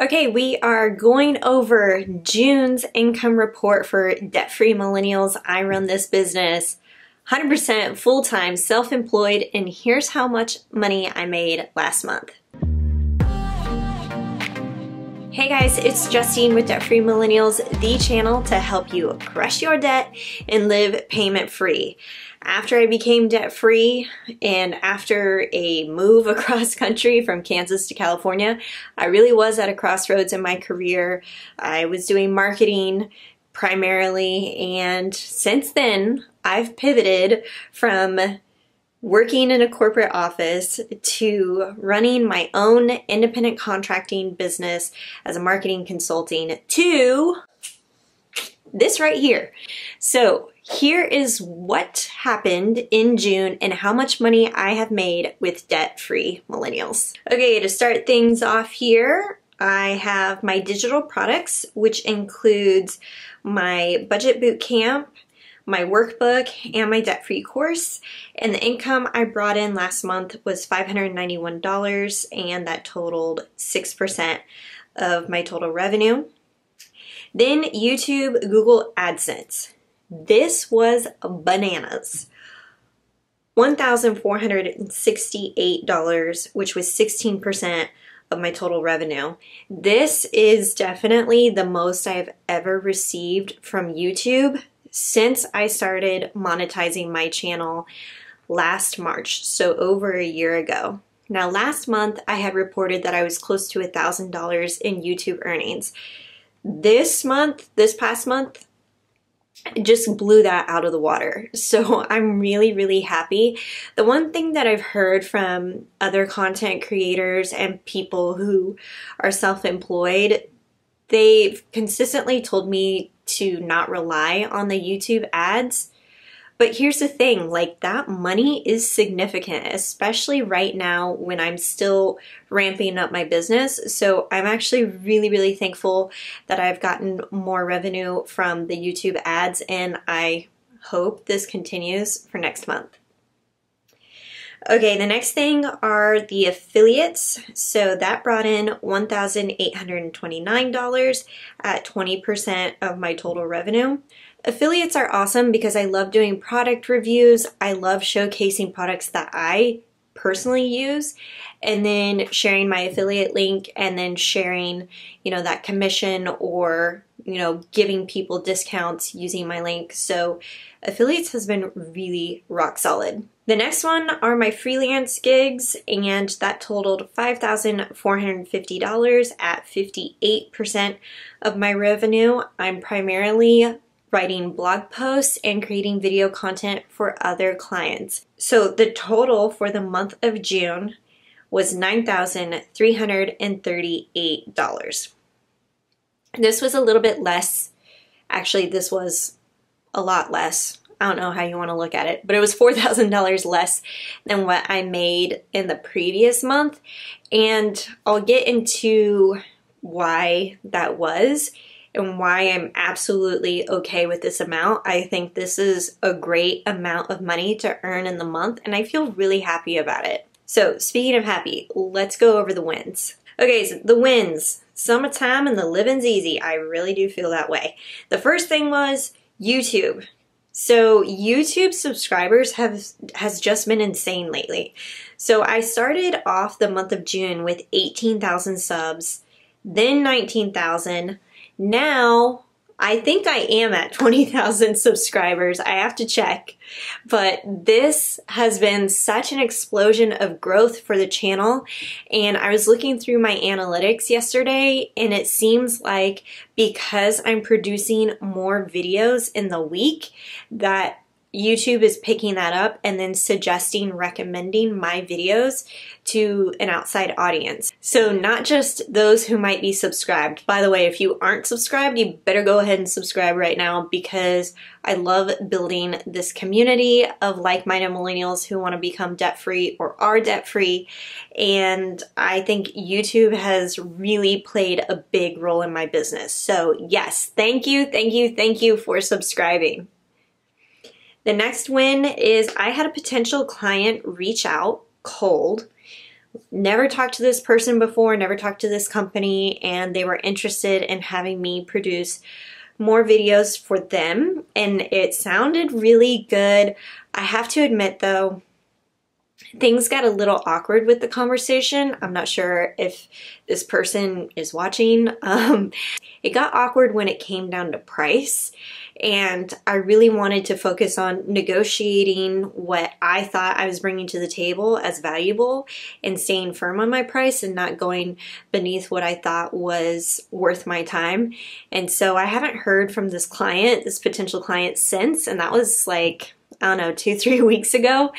Okay, we are going over June's income report for Debt Free Millennials. I run this business 100% full-time, self-employed, and here's how much money I made last month. Hey guys, it's Justine with Debt Free Millennials, the channel to help you crush your debt and live payment-free. After I became debt-free and after a move across country from Kansas to California, I really was at a crossroads in my career. I was doing marketing primarily, and since then I've pivoted from working in a corporate office to running my own independent contracting business as a marketing consulting to this right here. So here is what happened in June and how much money I have made with Debt Free Millennials. Okay, to start things off here, I have my digital products, which includes my budget boot camp, my workbook, and my debt-free course. And the income I brought in last month was $591, and that totaled 6% of my total revenue. Then YouTube, Google AdSense. This was bananas. $1,468, which was 16% of my total revenue. This is definitely the most I've ever received from YouTube since I started monetizing my channel last March, so over a year ago. Now last month I had reported that I was close to $1,000 in YouTube earnings. This past month, just blew that out of the water. So I'm really, really happy. The one thing that I've heard from other content creators and people who are self-employed, they've consistently told me to not rely on the YouTube ads. But here's the thing, like, that money is significant, especially right now when I'm still ramping up my business. So I'm actually really, really thankful that I've gotten more revenue from the YouTube ads, and I hope this continues for next month. Okay, the next thing are the affiliates. So that brought in $1,829 at 20% of my total revenue. Affiliates are awesome because I love doing product reviews. I love showcasing products that I personally use and then sharing my affiliate link and then sharing, that commission or, giving people discounts using my link. So affiliates has been really rock solid. The next one are my freelance gigs, and that totaled $5,450 at 58% of my revenue. I'm primarily writing blog posts and creating video content for other clients. So the total for the month of June was $9,338. This was a little bit less. Actually, this was a lot less. I don't know how you want to look at it, but it was $4,000 less than what I made in the previous month. And I'll get into why that was and why I'm absolutely okay with this amount. I think this is a great amount of money to earn in the month, and I feel really happy about it. So speaking of happy, let's go over the wins. Okay, so the wins. Summertime and the living's easy. I really do feel that way. The first thing was YouTube. So YouTube subscribers has just been insane lately. So I started off the month of June with 18,000 subs, then 19,000. Now, I think I am at 20,000 subscribers. I have to check. But this has been such an explosion of growth for the channel. And I was looking through my analytics yesterday, and it seems like because I'm producing more videos in the week, that YouTube is picking that up and then recommending my videos to an outside audience. So not just those who might be subscribed. By the way, if you aren't subscribed, you better go ahead and subscribe right now, because I love building this community of like-minded millennials who want to become debt-free or are debt-free. And I think YouTube has really played a big role in my business. So yes, thank you for subscribing. The next win is I had a potential client reach out cold never talked to this person before, never talked to this company, and they were interested in having me produce more videos for them, and it sounded really good. I have to admit though, things got a little awkward with the conversation. I'm not sure if this person is watching. It got awkward when it came down to price, and I really wanted to focus on negotiating what I thought I was bringing to the table as valuable and staying firm on my price and not going beneath what I thought was worth my time. And so I haven't heard from this client, this potential client, since, and that was like, I don't know, 2-3 weeks ago.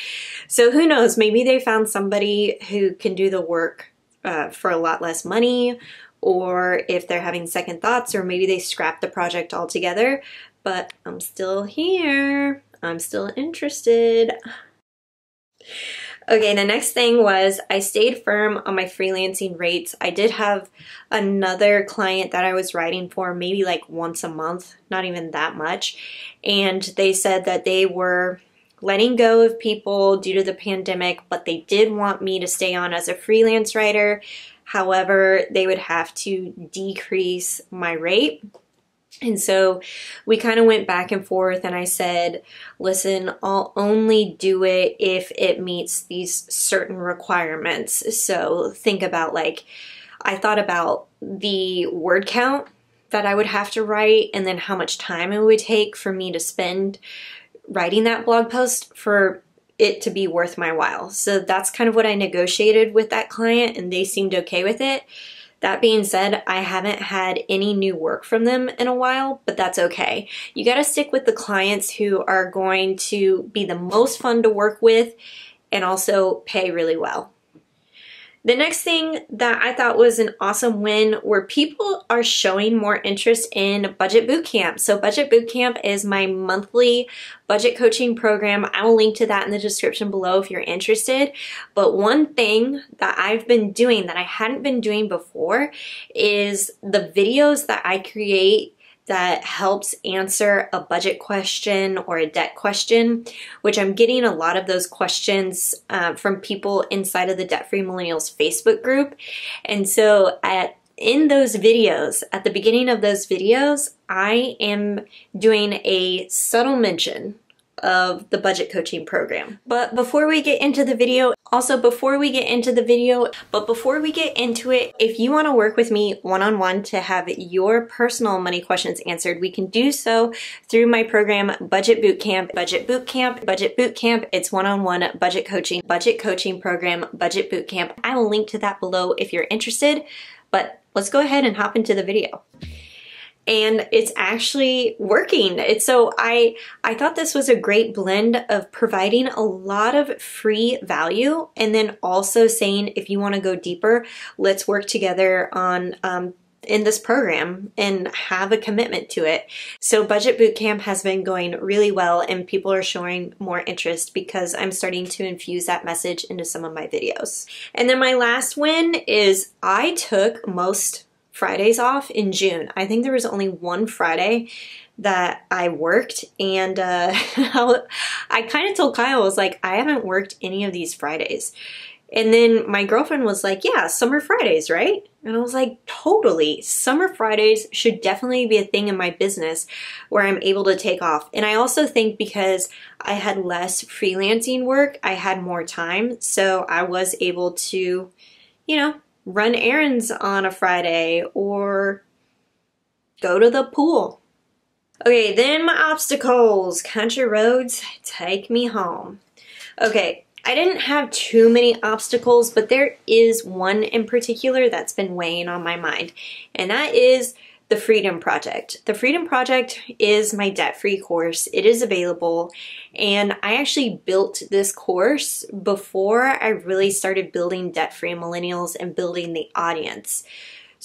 So who knows, maybe they found somebody who can do the work for a lot less money, or if they're having second thoughts, or maybe they scrapped the project altogether. But I'm still here. I'm still interested. Okay, the next thing was I stayed firm on my freelancing rates. I did have another client that I was writing for maybe like once a month, not even that much. And they said that they were letting go of people due to the pandemic, but they did want me to stay on as a freelance writer. However, they would have to decrease my rate. And so we kind of went back and forth, and I said, listen, I'll only do it if it meets these certain requirements. So think about, like, I thought about the word count that I would have to write, and then how much time it would take for me to spend writing that blog post for it to be worth my while. So that's kind of what I negotiated with that client, and they seemed okay with it. That being said, I haven't had any new work from them in a while, but that's okay. You gotta stick with the clients who are going to be the most fun to work with and also pay really well. The next thing that I thought was an awesome win were people are showing more interest in Budget Bootcamp. So Budget Bootcamp is my monthly budget coaching program. I will link to that in the description below if you're interested. But one thing that I've been doing that I hadn't been doing before is the videos that I create that helps answer a budget question or a debt question, which I'm getting a lot of those questions from people inside of the Debt Free Millennials Facebook group. And so in those videos, at the beginning of those videos, I am doing a subtle mention of the budget coaching program. But before we get into the video, if you want to work with me one-on-one to have your personal money questions answered, we can do so through my program, Budget Bootcamp. It's one-on-one budget coaching program, Budget Bootcamp. I will link to that below if you're interested, but let's go ahead and hop into the video. And it's actually working. So I thought this was a great blend of providing a lot of free value and then also saying, if you want to go deeper, let's work together on in this program and have a commitment to it. So Budget Bootcamp has been going really well, and people are showing more interest because I'm starting to infuse that message into some of my videos. And then my last win is I took most Fridays off in June. I think there was only one Friday that I worked, and I kind of told Kyle, I was like, I haven't worked any of these Fridays. And then my girlfriend was like, yeah, summer Fridays, right? And I was like, totally. Summer Fridays should definitely be a thing in my business where I'm able to take off. And I also think because I had less freelancing work, I had more time. So I was able to, you know, run errands on a Friday or go to the pool. Okay, then my obstacles. Country roads, take me home. Okay, I didn't have too many obstacles, but there is one in particular that's been weighing on my mind, and that is the Freedom Project. The Freedom Project is my debt-free course. It is available, and I actually built this course before I really started building Debt Free Millennials and building the audience.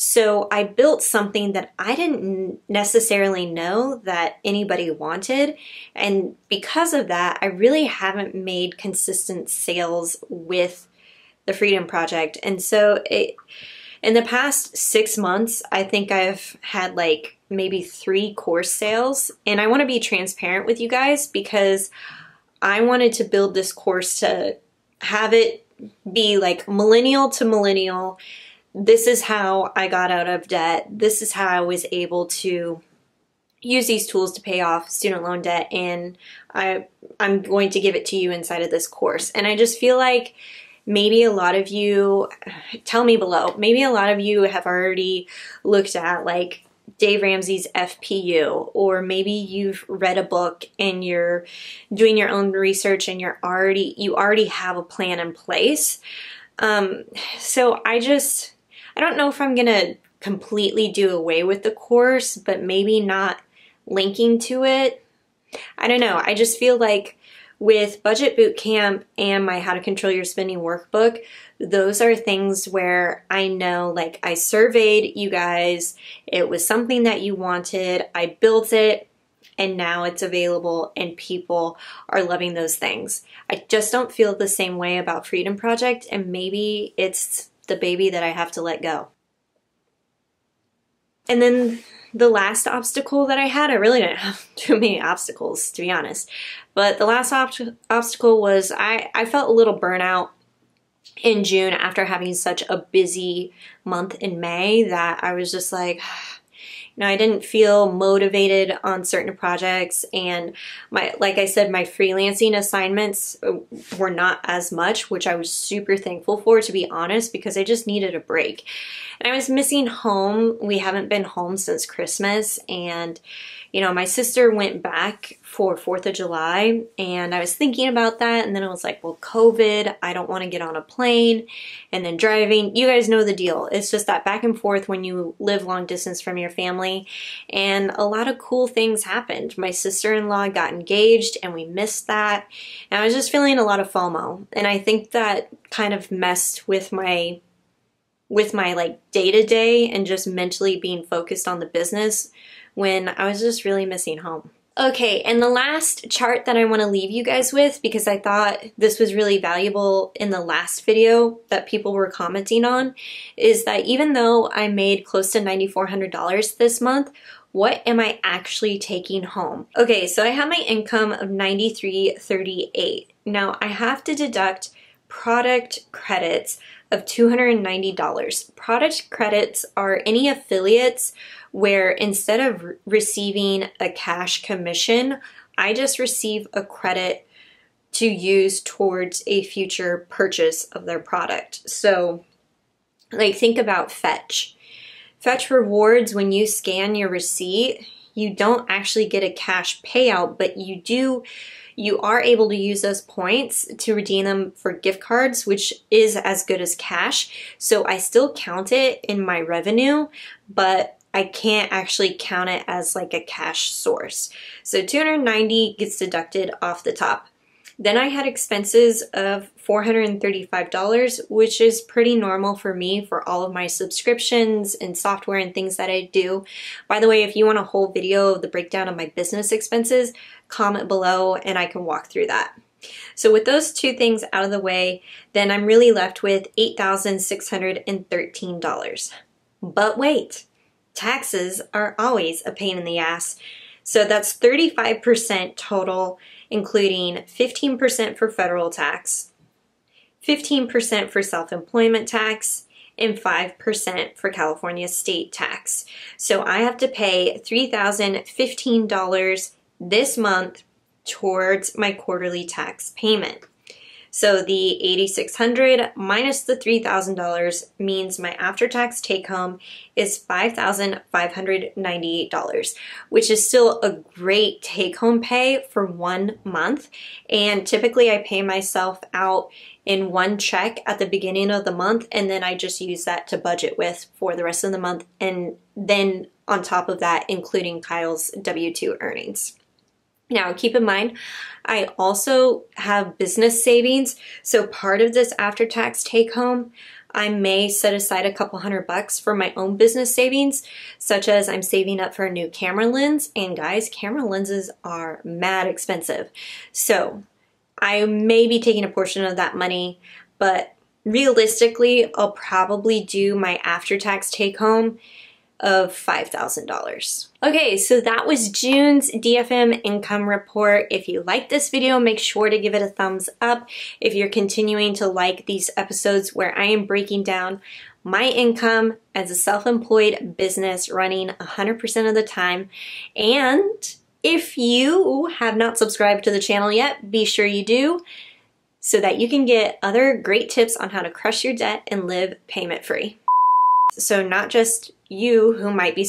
So I built something that I didn't necessarily know that anybody wanted, and because of that, I really haven't made consistent sales with the Freedom Project. And so in the past 6 months, I think I've had like maybe 3 course sales, and I want to be transparent with you guys because I wanted to build this course to have it be like millennial to millennial. This is how I got out of debt. This is how I was able to use these tools to pay off student loan debt, and I'm going to give it to you inside of this course. And I just feel like maybe a lot of you, tell me below, maybe a lot of you have already looked at like Dave Ramsey's FPU, or maybe you've read a book and you're doing your own research and you already have a plan in place. So I don't know if I'm gonna completely do away with the course, but maybe not linking to it. I don't know. I just feel like with Budget Bootcamp and my How to Control Your Spending workbook, those are things where I know, like, I surveyed you guys, it was something that you wanted, I built it, and now it's available and people are loving those things. I just don't feel the same way about Freedom Project, and maybe it's the baby that I have to let go. And then the last obstacle that I had, I really didn't have too many obstacles, to be honest, but the last obstacle was I felt a little burnout in June after having such a busy month in May that I was just like, I didn't feel motivated on certain projects, and like I said, my freelancing assignments were not as much, which I was super thankful for, to be honest, because I just needed a break. And I was missing home. We haven't been home since Christmas, and my sister went back for 4th of July, and I was thinking about that, and then I was like, well, COVID, I don't want to get on a plane, and then driving. You guys know the deal. It's just that back and forth when you live long distance from your family, and a lot of cool things happened. My sister-in-law got engaged, and we missed that, and I was just feeling a lot of FOMO, and I think that kind of messed with my like day-to-day and just mentally being focused on the business when I was just really missing home. Okay, and the last chart that I want to leave you guys with, because I thought this was really valuable in the last video that people were commenting on, is that even though I made close to $9,400 this month, what am I actually taking home? Okay, so I have my income of $93.38. Now I have to deduct product credits of $290. Product credits are any affiliates where instead of receiving a cash commission, I just receive a credit to use towards a future purchase of their product. So, like, think about Fetch. Fetch rewards, when you scan your receipt, you don't actually get a cash payout, but you are able to use those points to redeem them for gift cards, which is as good as cash. So I still count it in my revenue, but I can't actually count it as like a cash source. So $290 gets deducted off the top. Then I had expenses of $435, which is pretty normal for me for all of my subscriptions and software and things that I do. By the way, if you want a whole video of the breakdown of my business expenses, comment below and I can walk through that. So with those two things out of the way, then I'm really left with $8,613. But wait, taxes are always a pain in the ass. So that's 35% total, including 15% for federal tax, 15% for self-employment tax, and 5% for California state tax. So I have to pay $3,015 this month towards my quarterly tax payment. So the $8,600 minus the $3,000 means my after-tax take-home is $5,598, which is still a great take-home pay for 1 month. And typically I pay myself out in one check at the beginning of the month, and then I just use that to budget with for the rest of the month, and then on top of that, including Kyle's W-2 earnings. Now, keep in mind, I also have business savings, so part of this after-tax take-home, I may set aside a couple $100 for my own business savings, such as I'm saving up for a new camera lens, and guys, camera lenses are mad expensive. So I may be taking a portion of that money, but realistically, I'll probably do my after-tax take-home of $5,000. Okay, so that was June's DFM income report. If you like this video, make sure to give it a thumbs up. If you're continuing to like these episodes where I am breaking down my income as a self-employed business running 100% of the time. And if you have not subscribed to the channel yet, be sure you do so that you can get other great tips on how to crush your debt and live payment free. So not just you who might be